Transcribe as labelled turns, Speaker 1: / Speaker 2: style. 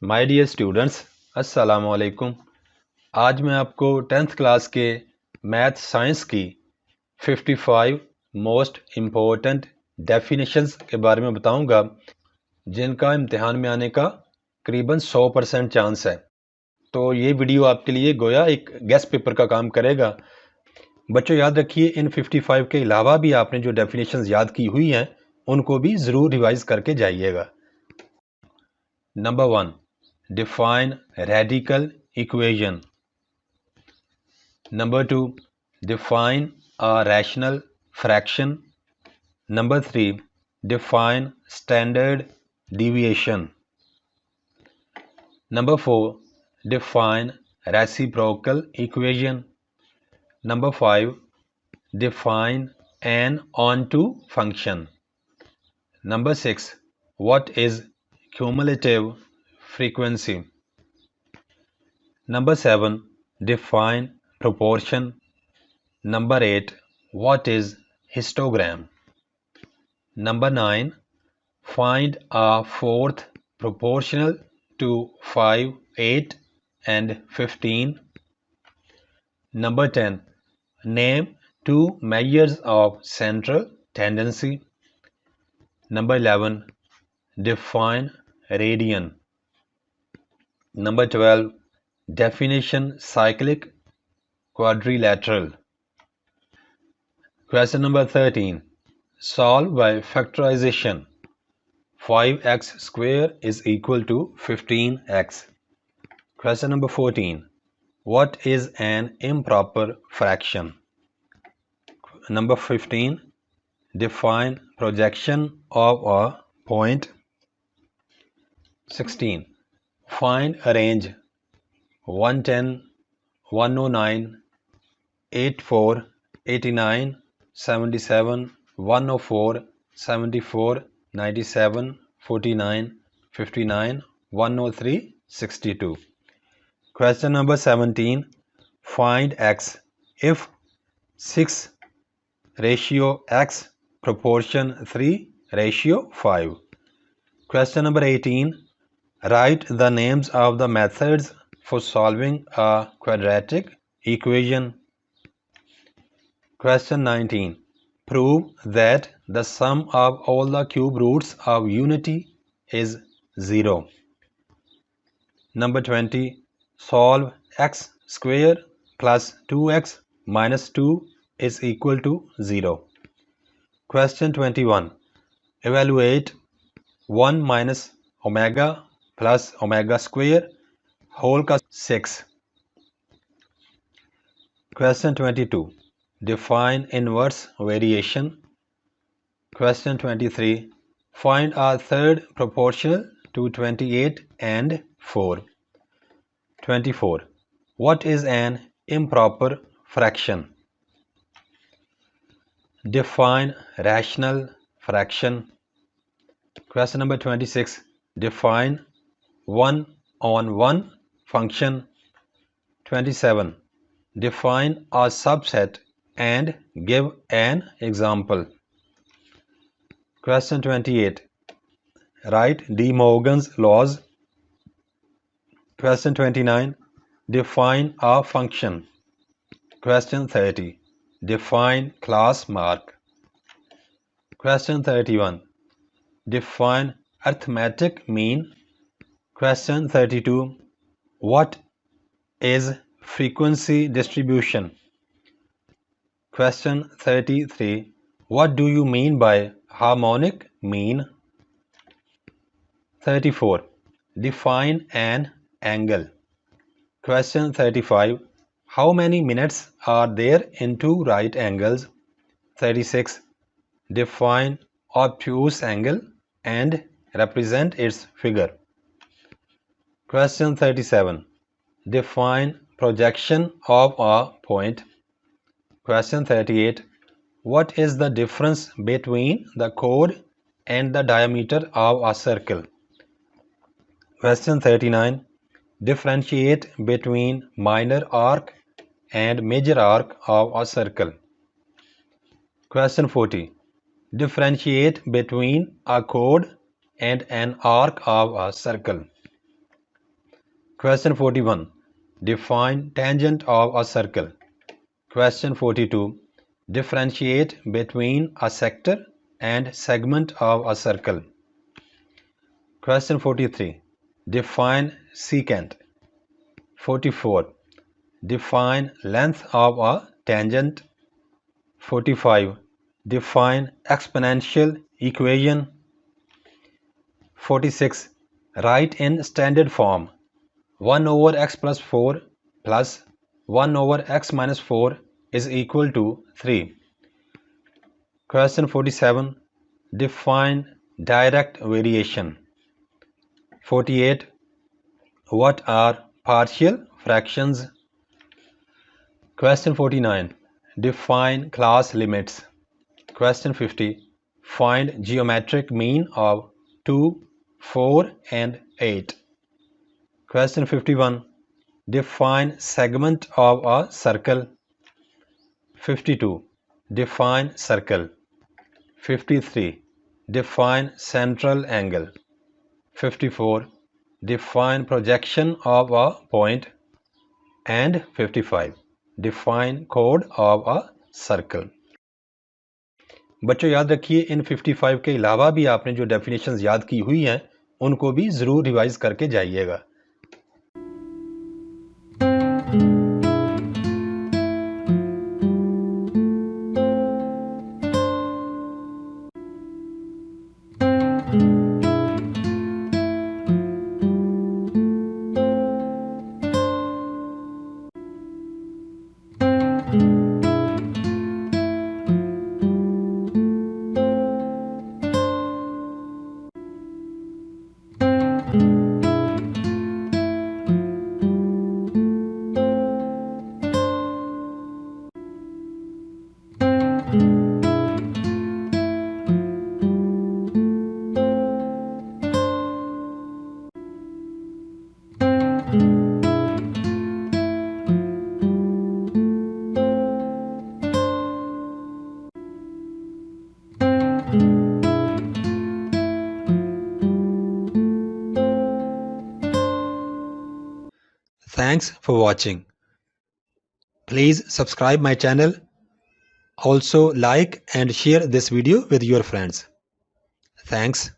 Speaker 1: My dear students, अस्सलामु अलैकुम। आज मैं आपको 10th क्लास के मैथ साइंस की 55 मोस्ट इम्पोर्टेंट डेफिनेशंस के बारे में बताऊंगा, जिनका इम्तिहान में आने का करीबन 100% चांस है। तो ये वीडियो आपके लिए गोया एक गेस्ट पेपर का काम करेगा। बच्चों, याद रखिए, इन 55 के अलावा भी आपने जो डेफिनेशंस याद की हुई हैं उनको भी ज़रूर रिवाइज करके जाइएगा। Number 1, define radical equation. Number 2, define a rational fraction. Number 3, define standard deviation. Number 4, define reciprocal equation. Number 5, define an onto function. Number 6, what is cumulative frequency? Number 7, define proportion. Number 8, what is histogram? Number 9, find a fourth proportional to 5, 8 and 15. Number 10, name two measures of central tendency. Number 11, define radian. Number 12, definition cyclic quadrilateral. Question number 13. Solve by factorization. 5x square is equal to 15x. Question number 14. What is an improper fraction? Number 15. Define projection of a point. 16. Find a range 110, 109, 84, 89, 77, 104, 74, 97, 49, 59, 103, 62. Question number 17. Find x if 6 ratio x proportion 3 ratio 5. Question number 18. Write the names of the methods for solving a quadratic equation. Question 19. Prove that the sum of all the cube roots of unity is 0. Number 20. Solve x square plus 2x minus 2 is equal to 0. Question 21. Evaluate 1 minus omega plus omega square whole का 6. Question 22. Define inverse variation. Question 23. Find a third proportional to 28 and 4. 24. What is an improper fraction? Define rational fraction. Question number 26. Define 1-on-1 function. 27. Define a subset and give an example. Question 28. Write De Morgan's laws. Question 29. Define a function. Question 30. Define class mark. Question 31. Define arithmetic mean. Question 32. What is frequency distribution? Question 33. What do you mean by harmonic mean? 34. Define an angle. Question 35. How many minutes are there in two right angles? 36. Define obtuse angle and represent its figure. Question 37. Define projection of a point. Question 38. What is the difference between the chord and the diameter of a circle? Question 39. Differentiate between minor arc and major arc of a circle. Question 40. Differentiate between a chord and an arc of a circle. Question 41. Define tangent of a circle. Question 42. Differentiate between a sector and segment of a circle. Question 43. Define secant. 44. Define length of a tangent. 45. Define exponential equation. 46. Write in standard form 1 over x plus 4 plus 1 over x minus 4 is equal to 3. Question 47. Define direct variation. 48. What are partial fractions? Question 49. Define class limits. Question 50. Find geometric mean of 2, 4 and 8. Question 51. Define segment of a circle. 52. Define circle. 53. Define central angle. 54. Define projection of a point. And 55. Define chord of a circle. बच्चों याद रखिए इन 55 के अलावा भी आपने जो definitions याद की हुई हैं उनको भी ज़रूर रिवाइज करके जाइएगा. Thanks for watching. Please subscribe my channel. Also like and share this video with your friends. Thanks.